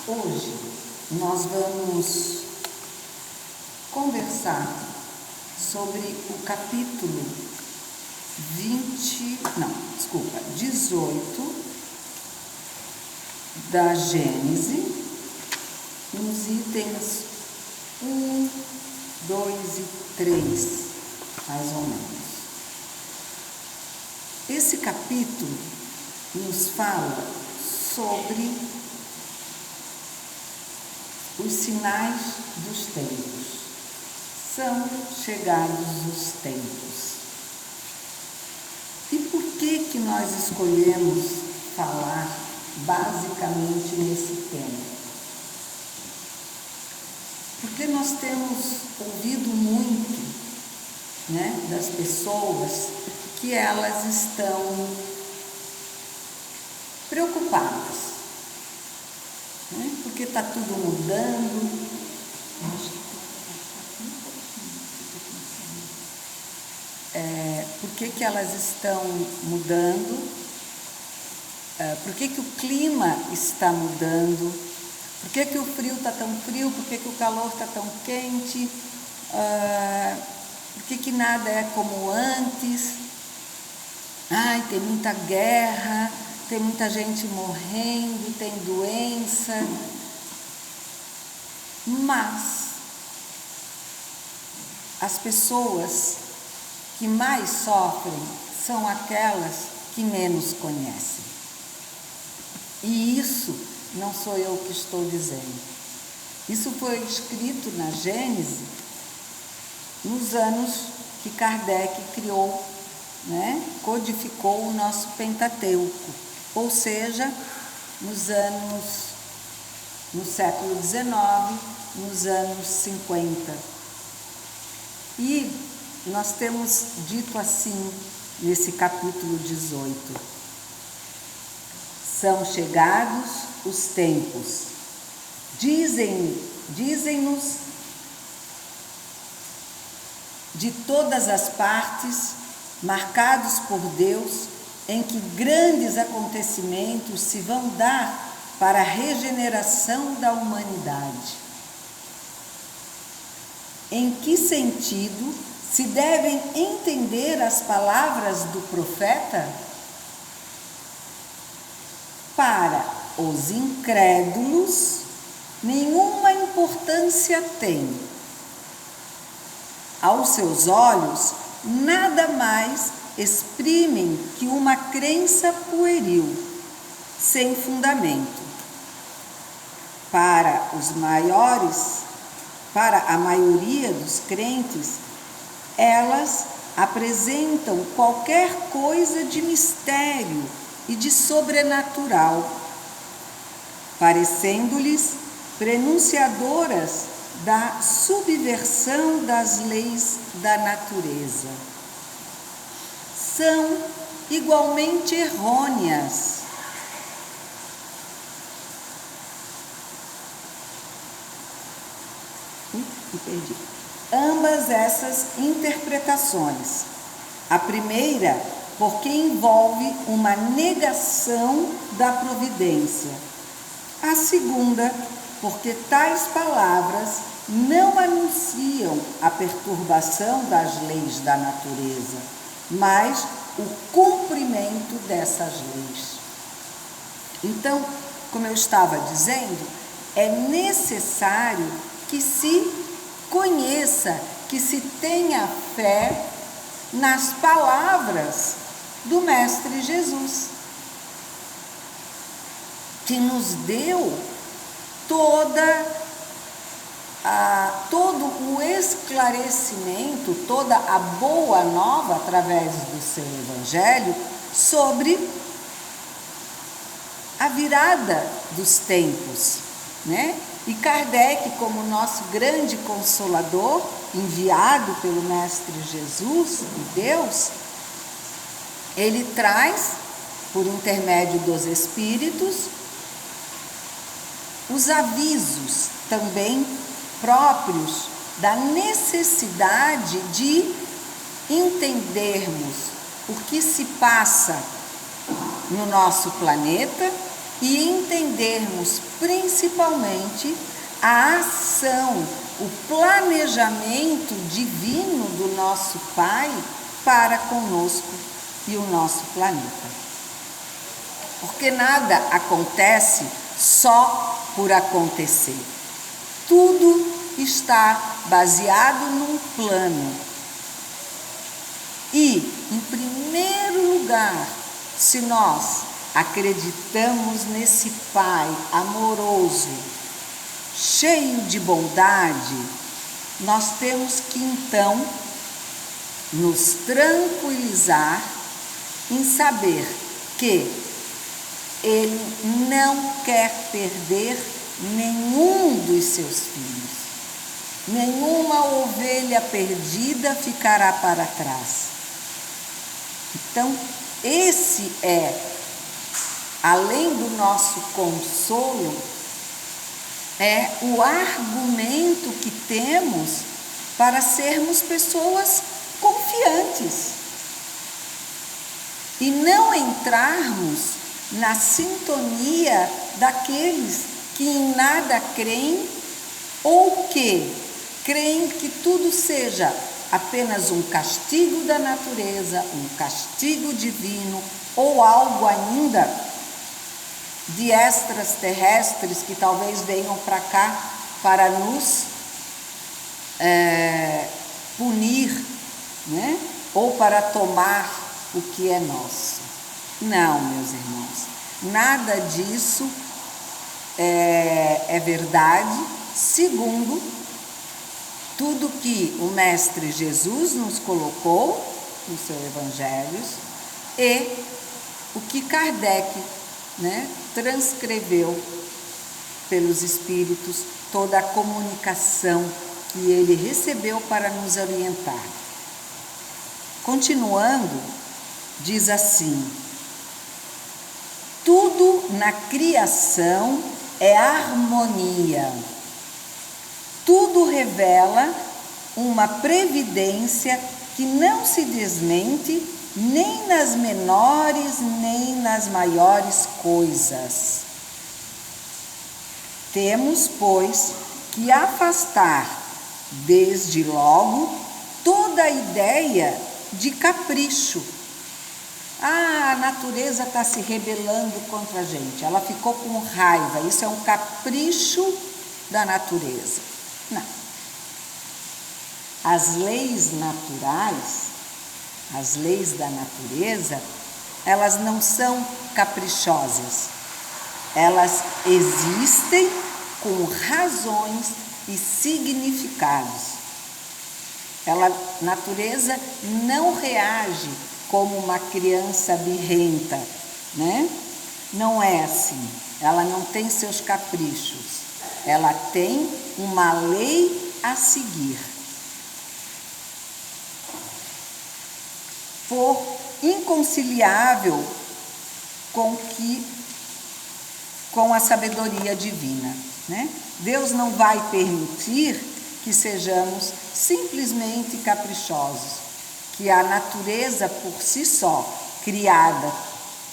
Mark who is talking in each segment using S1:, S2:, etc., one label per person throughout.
S1: Hoje nós vamos conversar sobre o capítulo 18 da Gênese, nos itens 1, 2 e 3, mais ou menos. Esse capítulo nos fala sobre os sinais dos tempos. São chegados os tempos. E por que nós escolhemos falar basicamente nesse tema? Porque nós temos ouvido muito, das pessoas que elas estão preocupadas, porque está tudo mudando. Por que elas estão mudando? Por que o clima está mudando? Por que o frio está tão frio? Por que o calor está tão quente? Por que nada é como antes? Tem muita guerra, tem muita gente morrendo, tem doença. Mas as pessoas que mais sofrem são aquelas que menos conhecem. E isso não sou eu que estou dizendo. Isso foi escrito na Gênese nos anos que Kardec criou, codificou o nosso Pentateuco, ou seja, no século XIX, nos anos 50. E nós temos dito assim nesse capítulo 18: são chegados os tempos, dizem-nos de todas as partes, marcados por Deus, em que grandes acontecimentos se vão dar para a regeneração da humanidade. Em que sentido se devem entender as palavras do profeta? Para os incrédulos, nenhuma importância tem. Aos seus olhos, nada mais exprimem que uma crença pueril, sem fundamento. Para a maioria dos crentes, elas apresentam qualquer coisa de mistério e de sobrenatural, parecendo-lhes prenunciadoras da subversão das leis da natureza. São igualmente errôneas. Ambas essas interpretações. A primeira, porque envolve uma negação da providência. A segunda, porque tais palavras não anunciam a perturbação das leis da natureza, mas o cumprimento dessas leis. Então, como eu estava dizendo, é necessário que se conheça, que se tenha fé nas palavras do Mestre Jesus, que nos deu todo o esclarecimento, toda a boa nova através do seu Evangelho sobre a virada dos tempos, E Kardec, como nosso grande consolador, enviado pelo Mestre Jesus e Deus, ele traz, por intermédio dos Espíritos, os avisos também próprios da necessidade de entendermos o que se passa no nosso planeta e entendermos principalmente a ação, o planejamento divino do nosso Pai para conosco e o nosso planeta. Porque nada acontece só por acontecer. Tudo está baseado num plano. E, em primeiro lugar, se nós acreditamos nesse Pai amoroso, cheio de bondade, nós temos que então nos tranquilizar em saber que Ele não quer perder nenhum dos seus filhos. Nenhuma ovelha perdida ficará para trás. Então, esse é, além do nosso consolo, é o argumento que temos para sermos pessoas confiantes e não entrarmos na sintonia daqueles que em nada creem ou que creem que tudo seja apenas um castigo da natureza, um castigo divino ou algo ainda de extraterrestres que talvez venham para cá para nos punir, né? Ou para tomar o que é nosso. Não, meus irmãos, nada disso é verdade, segundo tudo que o Mestre Jesus nos colocou nos seus evangelhos e o que Kardec, né, transcreveu pelos espíritos, toda a comunicação que ele recebeu para nos orientar. Continuando, diz assim: tudo na criação é harmonia. Tudo revela uma previdência que não se desmente nem nas menores nem nas maiores coisas. Temos, pois, que afastar, desde logo, toda a ideia de capricho. Ah, a natureza está se rebelando contra a gente, ela ficou com raiva, isso é um capricho da natureza. Não. As leis naturais, as leis da natureza, elas não são caprichosas. Elas existem com razões e significados. A natureza não reage como uma criança birrenta, né? Não é assim. Ela não tem seus caprichos. Ela tem uma lei a seguir. For inconciliável com a sabedoria divina, né? Deus não vai permitir que sejamos simplesmente caprichosos, que a natureza por si só, criada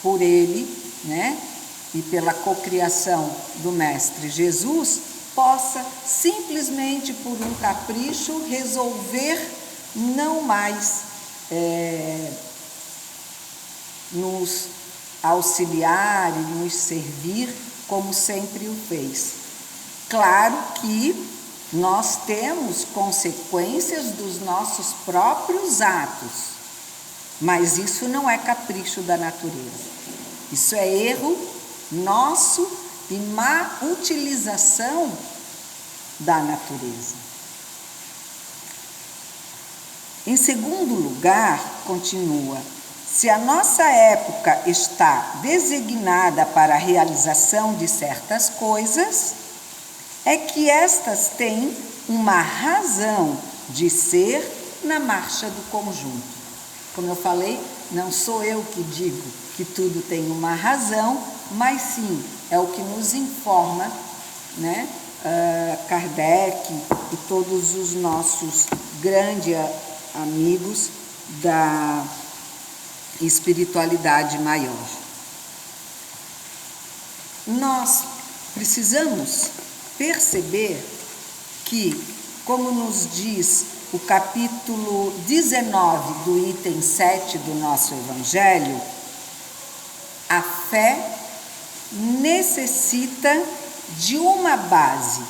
S1: por Ele, né, e pela cocriação do Mestre Jesus, possa simplesmente por um capricho resolver não mais nos auxiliar e nos servir como sempre o fez. Claro que nós temos consequências dos nossos próprios atos, mas isso não é capricho da natureza. Isso é erro nosso e má utilização da natureza. Em segundo lugar, continua: se a nossa época está designada para a realização de certas coisas, é que estas têm uma razão de ser na marcha do conjunto. Como eu falei, não sou eu que digo que tudo tem uma razão, mas sim, é o que nos informa, né, Kardec e todos os nossos grandes amigos da espiritualidade maior. nós precisamos perceber que, como nos diz o capítulo 19 do item 7 do nosso Evangelho, a fé necessita de uma base,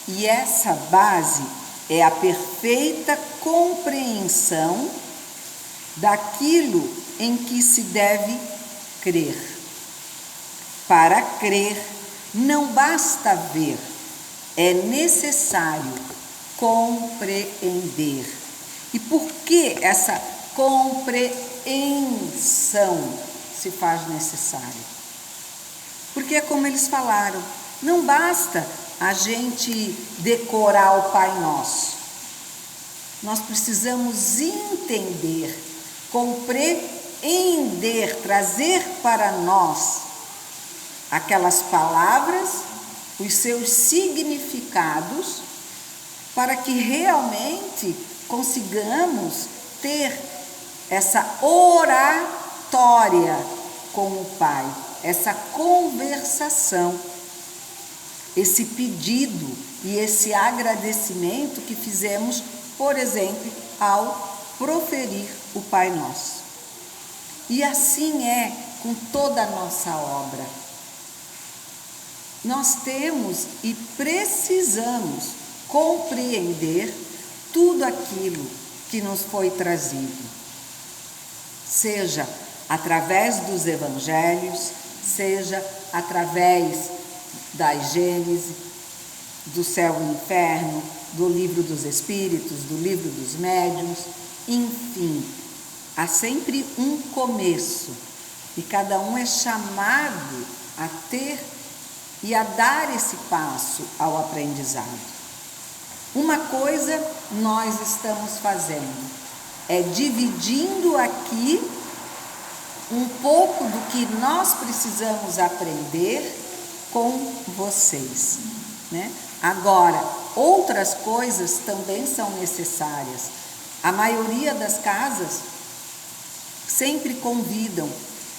S1: e essa base é a perfeita compreensão daquilo em que se deve crer. Para crer, não basta ver, é necessário compreender. E por que essa compreensão se faz necessária? Porque é como eles falaram, não basta a gente decorar o Pai Nosso. Nós precisamos entender, compreender, trazer para nós aquelas palavras, os seus significados, para que realmente consigamos ter essa oratória com o Pai, essa conversação, esse pedido e esse agradecimento que fizemos, por exemplo, ao proferir o Pai Nosso. E assim é com toda a nossa obra. Nós temos e precisamos compreender tudo aquilo que nos foi trazido, seja através dos evangelhos, seja através da Gênese, do céu e inferno, do livro dos espíritos, do livro dos médiuns, enfim, há sempre um começo e cada um é chamado a ter e a dar esse passo ao aprendizado. Uma coisa nós estamos fazendo é dividindo aqui um pouco do que nós precisamos aprender com vocês, né? Agora, outras coisas também são necessárias. A maioria das casas sempre convidam,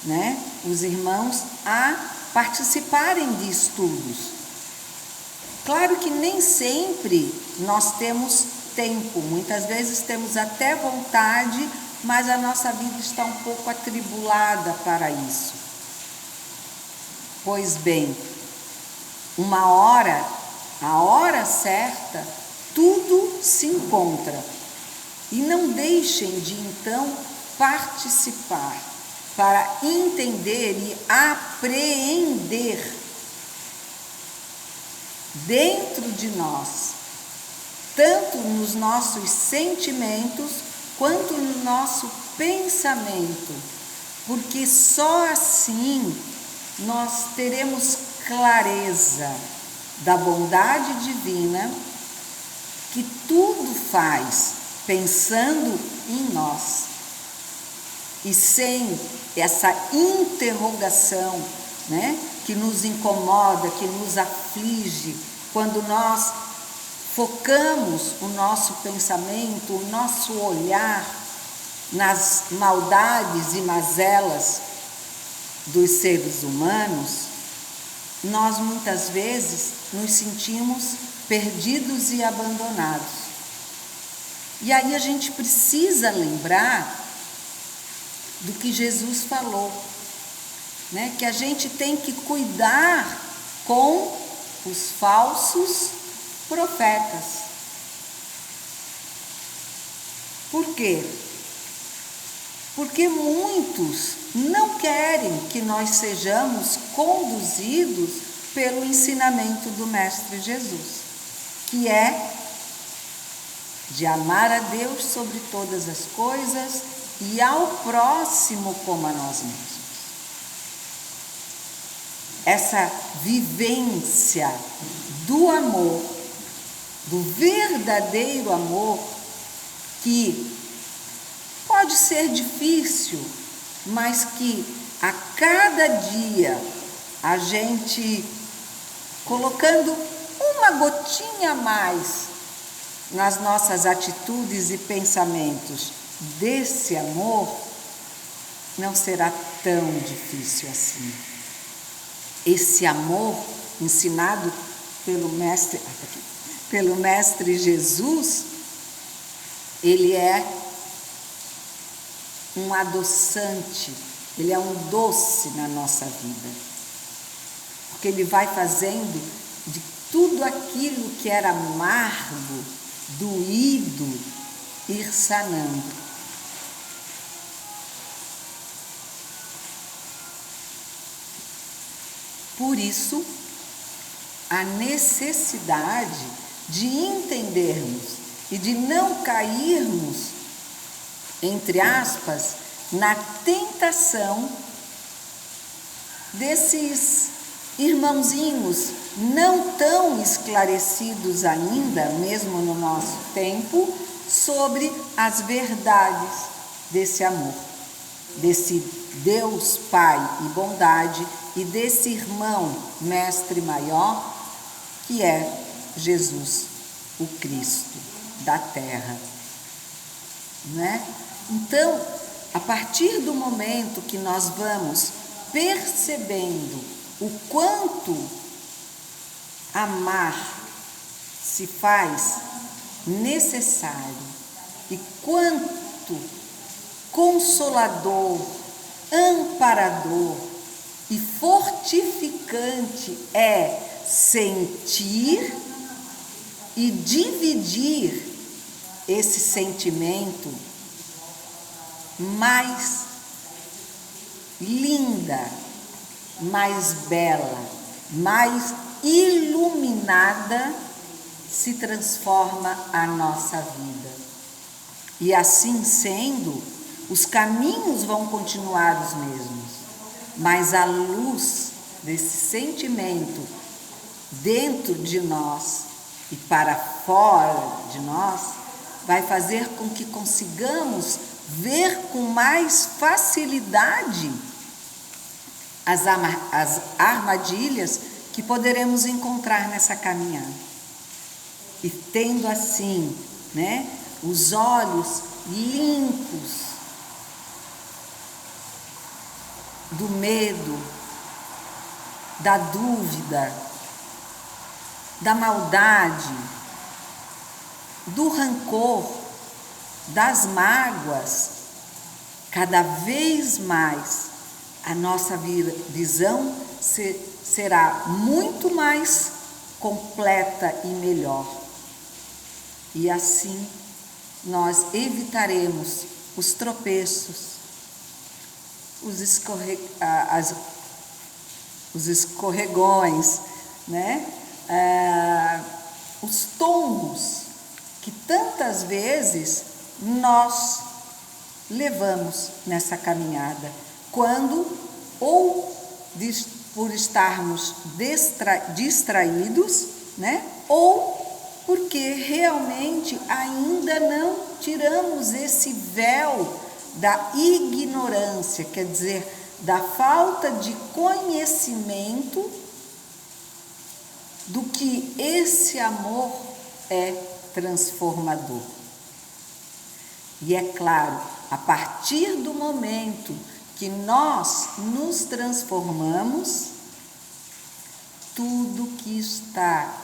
S1: né, os irmãos a participarem de estudos. Claro que nem sempre nós temos tempo, muitas vezes temos até vontade, mas a nossa vida está um pouco atribulada para isso. Pois bem, uma hora, a hora certa, tudo se encontra. E não deixem de então participar para entender e apreender dentro de nós, tanto nos nossos sentimentos quanto no nosso pensamento, porque só assim nós teremos clareza da bondade divina que tudo faz pensando em nós. E sem essa interrogação, né, que nos incomoda, que nos aflige, quando nós focamos o nosso pensamento, o nosso olhar nas maldades e mazelas dos seres humanos, nós muitas vezes nos sentimos perdidos e abandonados. E aí a gente precisa lembrar do que Jesus falou, né? Que a gente tem que cuidar com os falsos profetas. Por quê? Porque muitos não querem que nós sejamos conduzidos pelo ensinamento do Mestre Jesus, que é de amar a Deus sobre todas as coisas e ao próximo como a nós mesmos. Essa vivência do amor, do verdadeiro amor, que pode ser difícil, mas que a cada dia a gente colocando uma gotinha a mais nas nossas atitudes e pensamentos desse amor, não será tão difícil assim. esse amor ensinado pelo Mestre Jesus, ele é um adoçante, ele é um doce na nossa vida, porque ele vai fazendo de tudo aquilo que era amargo, doído, ir sanando. Por isso, a necessidade de entendermos e de não cairmos, entre aspas, na tentação desses irmãozinhos não tão esclarecidos ainda, mesmo no nosso tempo, sobre as verdades desse amor, desse Deus Pai e bondade e desse irmão mestre maior que é Jesus, o Cristo da terra, né? Então, a partir do momento que nós vamos percebendo o quanto amar se faz necessário e quanto consolador, amparador e fortificante é sentir e dividir esse sentimento, mais linda, mais bela, mais iluminada se transforma a nossa vida. E assim sendo, os caminhos vão continuar os mesmos, mas a luz desse sentimento dentro de nós e para fora de nós vai fazer com que consigamos ver com mais facilidade as armadilhas que poderemos encontrar nessa caminhada. E tendo assim, né, os olhos limpos do medo, da dúvida, da maldade, do rancor, das mágoas, cada vez mais a nossa visão será muito mais completa e melhor. E assim nós evitaremos os tropeços, os escorregões, né? Os tombos que tantas vezes nós levamos nessa caminhada, quando ou por estarmos distraídos, né? Ou porque realmente ainda não tiramos esse véu da ignorância, quer dizer, da falta de conhecimento do que esse amor é transformador. E é claro, a partir do momento que nós nos transformamos, tudo que está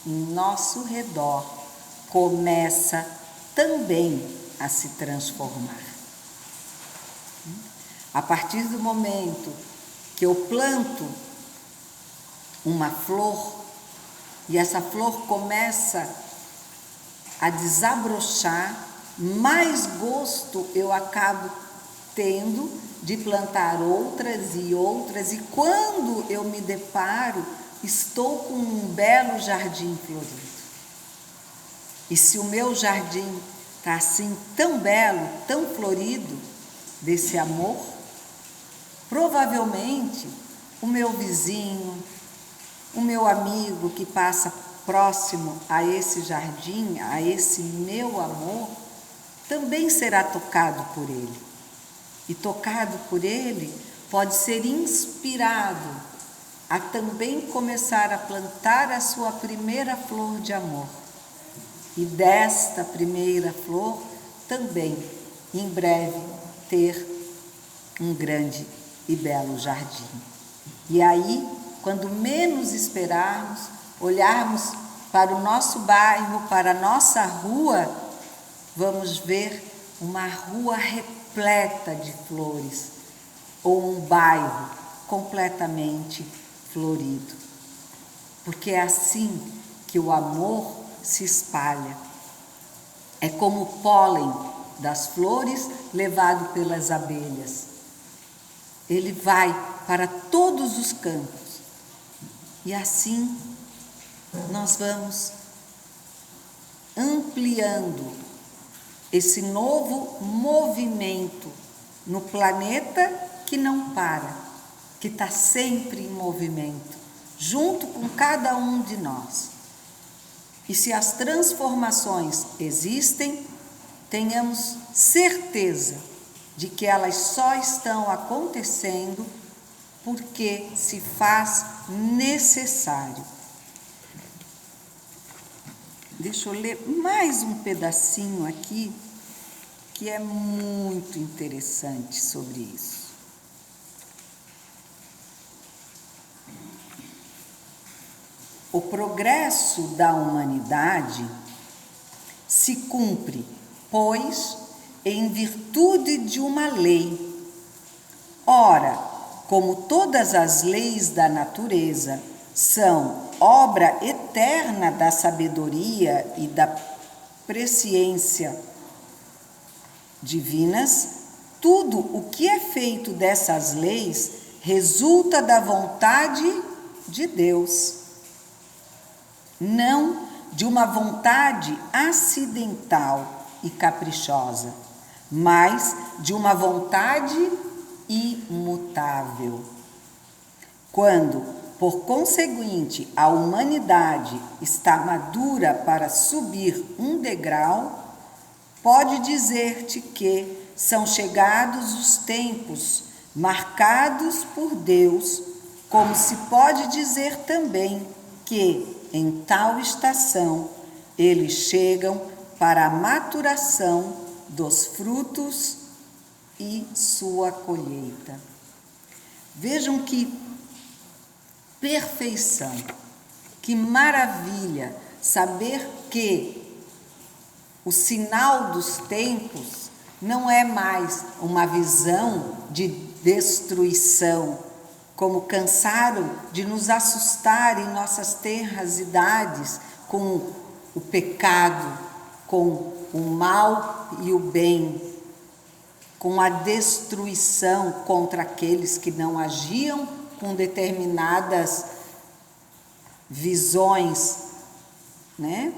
S1: em nosso redor começa também a se transformar. A partir do momento que eu planto uma flor e essa flor começa a desabrochar, mais gosto eu acabo tendo de plantar outras e outras, e quando eu me deparo, estou com um belo jardim florido. E se o meu jardim está assim tão belo, tão florido, desse amor, provavelmente o meu vizinho, o meu amigo que passa próximo a esse jardim, a esse meu amor, também será tocado por ele. E tocado por ele, pode ser inspirado a também começar a plantar a sua primeira flor de amor. E desta primeira flor, também, em breve, ter um grande e belo jardim. E aí quando menos esperarmos, olharmos para o nosso bairro, para a nossa rua, vamos ver uma rua repleta de flores, ou um bairro completamente florido. Porque é assim que o amor se espalha. É como o pólen das flores levado pelas abelhas. Ele vai para todos os campos. E assim nós vamos ampliando esse novo movimento no planeta que não para, que está sempre em movimento, junto com cada um de nós. E se as transformações existem, tenhamos certeza de que elas só estão acontecendo porque se faz necessário. Deixa eu ler mais um pedacinho aqui, que é muito interessante sobre isso. O progresso da humanidade se cumpre, pois, em virtude de uma lei. Ora, como todas as leis da natureza são obra eterna da sabedoria e da presciência divinas, tudo o que é feito dessas leis resulta da vontade de Deus, não de uma vontade acidental e caprichosa, mas de uma vontade imutável. Quando, por conseguinte, a humanidade está madura para subir um degrau, pode dizer-te que são chegados os tempos marcados por Deus, como se pode dizer também que, em tal estação, eles chegam para a maturação dos frutos e sua colheita. Vejam que perfeição, que maravilha saber que o sinal dos tempos não é mais uma visão de destruição, como cansaram de nos assustar em nossas tenras idades com o pecado, com o mal e o bem, com a destruição contra aqueles que não agiam com determinadas visões, né?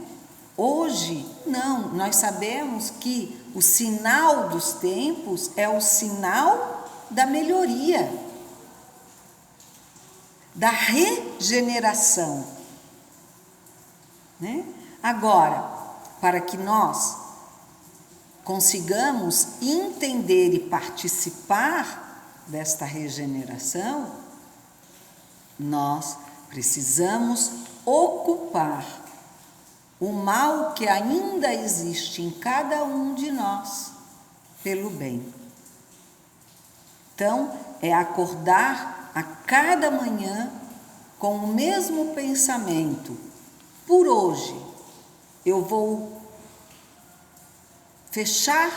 S1: Hoje, não, nós sabemos que o sinal dos tempos é o sinal da melhoria, da regeneração, né? Agora, para que nós consigamos entender e participar desta regeneração, nós precisamos ocupar o mal que ainda existe em cada um de nós pelo bem. Então, é acordar a cada manhã com o mesmo pensamento. Por hoje, eu vou fechar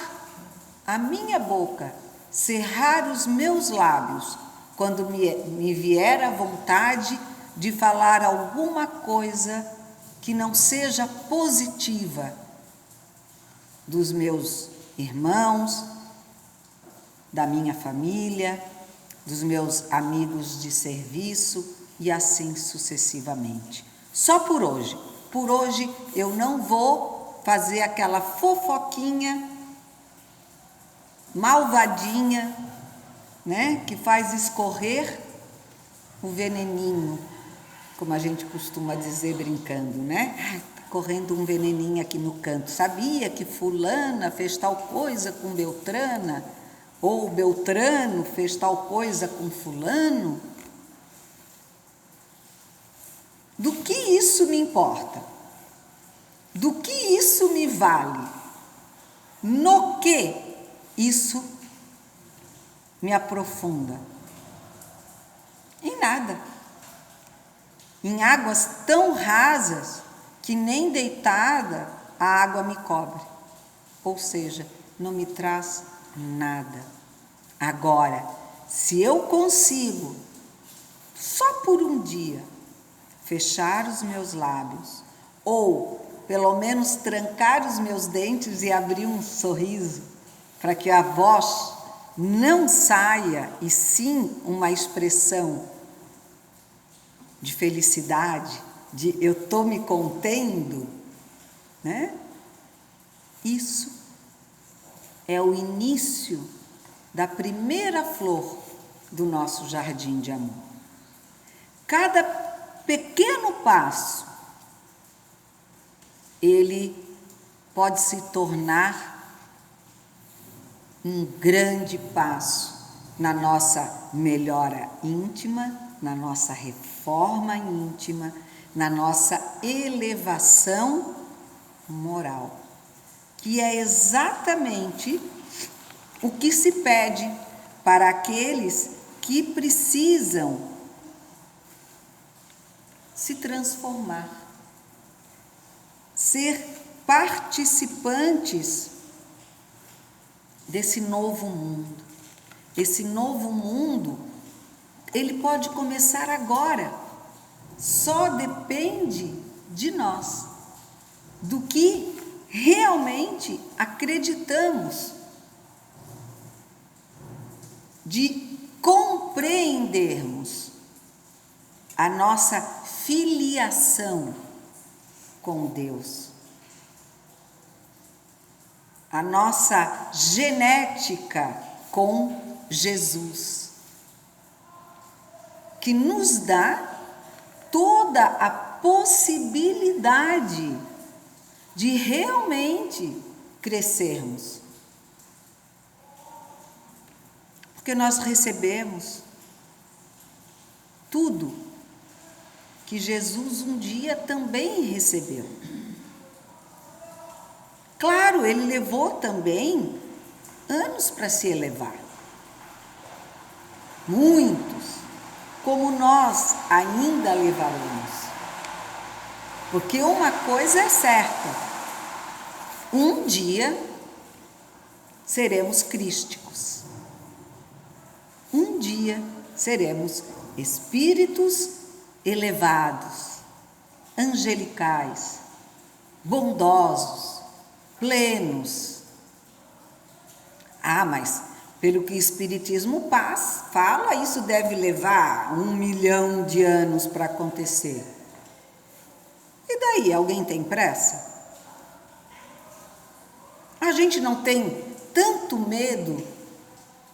S1: a minha boca, cerrar os meus lábios, quando me vier a vontade de falar alguma coisa que não seja positiva dos meus irmãos, da minha família, dos meus amigos de serviço e assim sucessivamente. Só por hoje. Por hoje eu não vou fazer aquela fofoquinha malvadinha, né, que faz escorrer o veneninho, como a gente costuma dizer brincando, né? Ai, tá correndo um veneninho aqui no canto. Sabia que fulana fez tal coisa com Beltrana? Ou Beltrano fez tal coisa com fulano? Do que isso me importa? Do que isso me vale? No que isso me aprofunda? Em nada. em águas tão rasas que nem deitada a água me cobre. Ou seja, não me traz nada. Agora, se eu consigo, só por um dia, fechar os meus lábios, ou pelo menos trancar os meus dentes e abrir um sorriso, para que a voz não saia, e sim uma expressão de felicidade, de eu estou me contendo, né? Isso é o início da primeira flor do nosso jardim de amor. Cada pequeno passo, ele pode se tornar um grande passo na nossa melhora íntima, na nossa reforma íntima, na nossa elevação moral, que é exatamente o que se pede para aqueles que precisam se transformar, ser participantes desse novo mundo. Esse novo mundo, ele pode começar agora, só depende de nós, do que realmente acreditamos, de compreendermos a nossa filiação com Deus, a nossa genética com Jesus, que nos dá toda a possibilidade de realmente crescermos. Porque nós recebemos tudo que Jesus um dia também recebeu. Claro, ele levou também anos para se elevar. Muitos, como nós ainda levaremos. Porque uma coisa é certa, um dia seremos crísticos. Um dia seremos espíritos elevados, angelicais, bondosos, plenos. Mas pelo que o Espiritismo fala, isso deve levar 1 milhão de anos para acontecer. E daí, alguém tem pressa? A gente não tem tanto medo,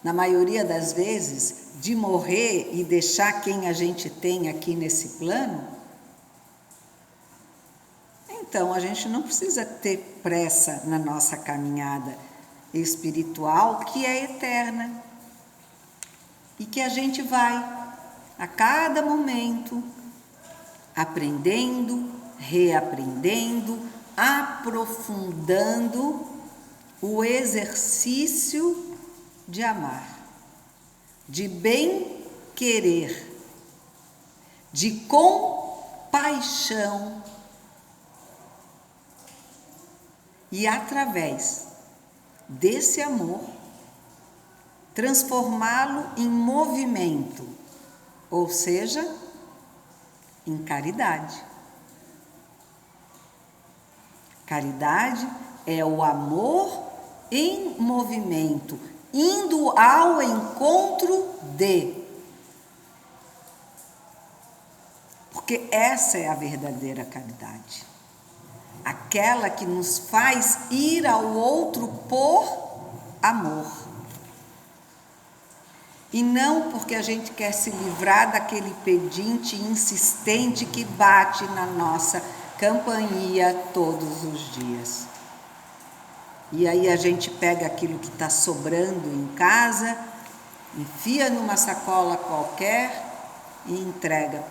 S1: na maioria das vezes, de morrer e deixar quem a gente tem aqui nesse plano? Então, a gente não precisa ter pressa na nossa caminhada espiritual, que é eterna. E que a gente vai, a cada momento, aprendendo, reaprendendo, aprofundando o exercício de amar, de bem querer, de compaixão, e através desse amor transformá-lo em movimento, ou seja, em caridade. Caridade é o amor em movimento, indo ao encontro de. Porque essa é a verdadeira caridade. Aquela que nos faz ir ao outro por amor. E não porque a gente quer se livrar daquele pedinte insistente que bate na nossa campainha todos os dias. E aí a gente pega aquilo que está sobrando em casa, enfia numa sacola qualquer e entrega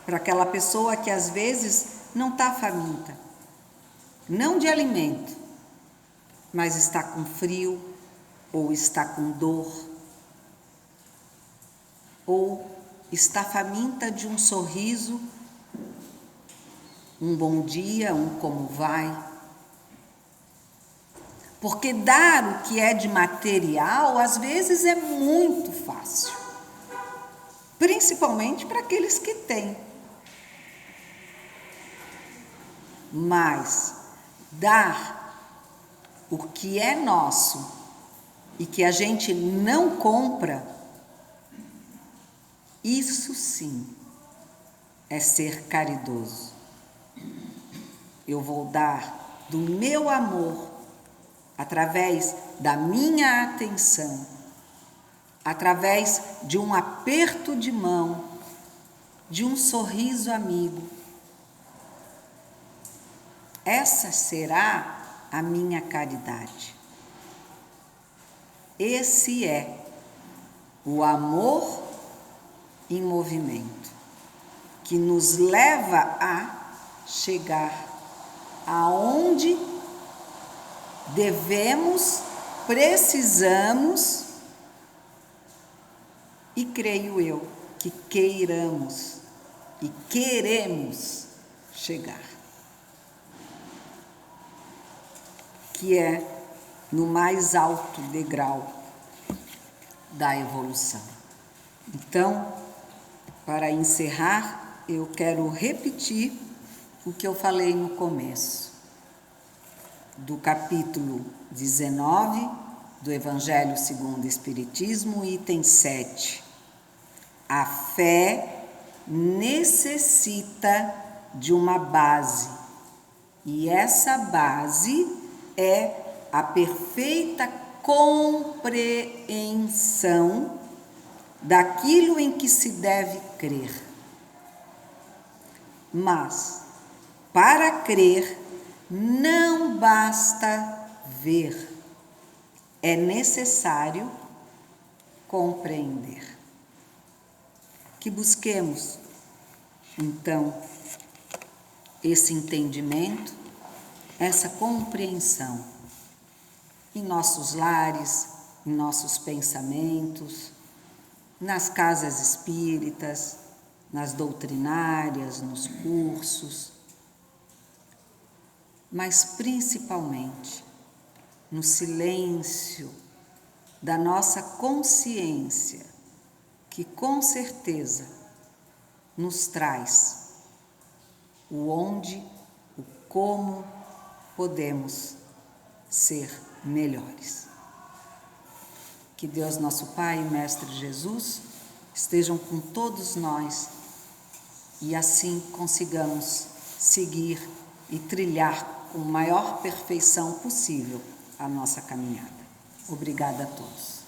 S1: para aquela pessoa que às vezes não está faminta, não de alimento, mas está com frio, ou está com dor, ou está faminta de um sorriso um bom dia, um como vai. Porque dar o que é de material, às vezes, é muito fácil. Principalmente para aqueles que têm. Mas dar o que é nosso e que a gente não compra, isso sim é ser caridoso. Eu vou dar do meu amor, através da minha atenção, através de um aperto de mão, de um sorriso amigo. Essa será a minha caridade. Esse é o amor em movimento, que nos leva a chegar aonde devemos, precisamos e creio eu que queiramos e queremos chegar. Que é no mais alto degrau da evolução. Então, para encerrar, eu quero repetir o que eu falei no começo, do capítulo 19 do Evangelho segundo o Espiritismo, item 7. A fé necessita de uma base, e essa base é a perfeita compreensão daquilo em que se deve crer. Mas, para crer, não basta ver, é necessário compreender. Que busquemos, então, esse entendimento, essa compreensão em nossos lares, em nossos pensamentos, nas casas espíritas, nas doutrinárias, nos cursos, mas principalmente no silêncio da nossa consciência, que com certeza nos traz o onde, o como podemos ser melhores. Que Deus, nosso Pai e Mestre Jesus, estejam com todos nós e assim consigamos seguir e trilhar com a maior perfeição possível a nossa caminhada. Obrigada a todos.